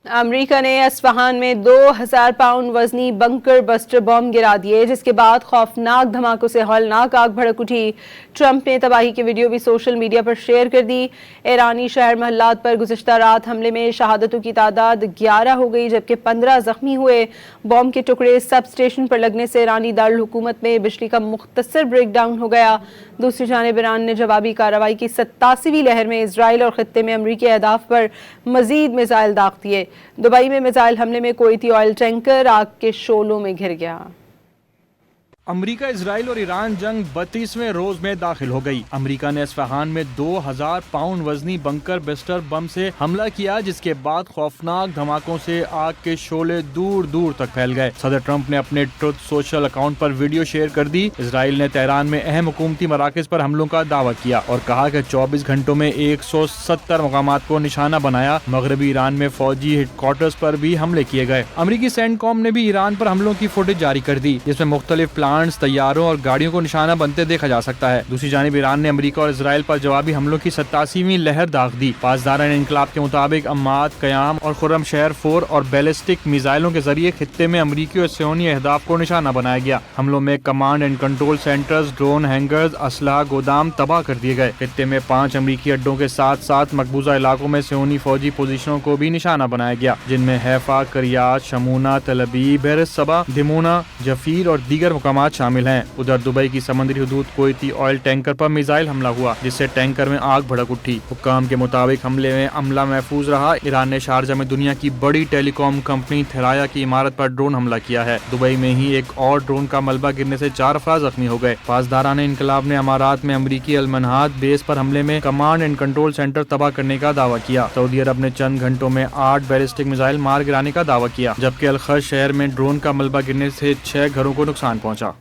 امریکہ نے اصفہان میں 2000 پاؤنڈ وزنی بنکر بسٹر بم گرا دیے، جس کے بعد خوفناک دھماکوں سے ہولناک آگ بھڑک اٹھی۔ ٹرمپ نے تباہی کی ویڈیو بھی سوشل میڈیا پر شیئر کر دی۔ ایرانی شہر محلات پر گزشتہ رات حملے میں شہادتوں کی تعداد 11 ہو گئی، جبکہ 15 زخمی ہوئے۔ بم کے ٹکڑے سب اسٹیشن پر لگنے سے ایرانی دارالحکومت میں بجلی کا مختصر بریک ڈاؤن ہو گیا۔ دوسری جانب ایران نے جوابی کارروائی کی 87ویں لہر میں اسرائیل اور خطے میں امریکی اہداف پر مزید میزائل داغ دیے۔ دبئی میں میزائل حملے میں کویتی آئل ٹینکر آگ کے شعلوں میں گھر گیا۔ امریکہ، اسرائیل اور ایران جنگ 32ویں روز میں داخل ہو گئی۔ امریکہ نے اصفہان میں 2000 پاؤنڈ وزنی بنکر بسٹر بم سے حملہ کیا، جس کے بعد خوفناک دھماکوں سے آگ کے شعلے دور دور تک پھیل گئے۔ صدر ٹرمپ نے اپنے ٹروتھ سوشل اکاؤنٹ پر ویڈیو شیئر کر دی۔ اسرائیل نے تہران میں اہم حکومتی مراکز پر حملوں کا دعویٰ کیا اور کہا کہ 24 گھنٹوں میں 170 مقامات کو نشانہ بنایا۔ مغربی ایران میں فوجی ہیڈ کوارٹرز پر بھی حملے کیے گئے۔ امریکی سینٹ کام نے بھی ایران پر حملوں کی فوٹیج جاری کر دی، جس میں مختلف پلانٹس، طیاروں اور گاڑیوں کو نشانہ بنتے دیکھا جا سکتا ہے۔ دوسری جانب ایران نے امریکہ اور اسرائیل پر جوابی حملوں کی 87ویں لہر داغ دی۔ پاسداران انقلاب کے مطابق عماد، قیام اور خرم شہر 4 اور بیلسٹک میزائلوں کے ذریعے خطے میں امریکی اور صہیونی اہداف کو نشانہ بنایا گیا۔ حملوں میں command and control centres, drone hangars, اسلحہ گودام تباہ کر دیے گئے۔ خطے میں 5 امریکی اڈوں کے ساتھ ساتھ مقبوضہ علاقوں میں صہیونی فوجی پوزیشنوں کو بھی نشانہ بنایا گیا، جن میں حیفا، کریات، شمونہ، تل ابیب، بحر الصبا، دیمونا، جفیر اور دیگر مقامات شامل ہیں۔ ادھر دبئی کی سمندری حدود کویتی آئل ٹینکر پر میزائل حملہ ہوا، جس سے ٹینکر میں آگ بھڑک اٹھی۔ حکام کے مطابق حملے میں عملہ محفوظ رہا۔ ایران نے شارجہ میں دنیا کی بڑی ٹیلی کام کمپنی تھرایا کی عمارت پر ڈرون حملہ کیا ہے۔ دبئی میں ہی ایک اور ڈرون کا ملبہ گرنے سے 4 افراد زخمی ہو گئے۔ پاسداران انقلاب نے امارات میں امریکی المنہاد بیس پر حملے میں کمانڈ اینڈ کنٹرول سینٹر تباہ کرنے کا دعویٰ کیا۔ سعودی عرب نے چند گھنٹوں میں 8 بیلسٹک میزائل مار گرانے کا دعویٰ کیا، جبکہ الخرج شہر میں ڈرون کا ملبہ گرنے سے 6 گھروں کو نقصان پہنچا۔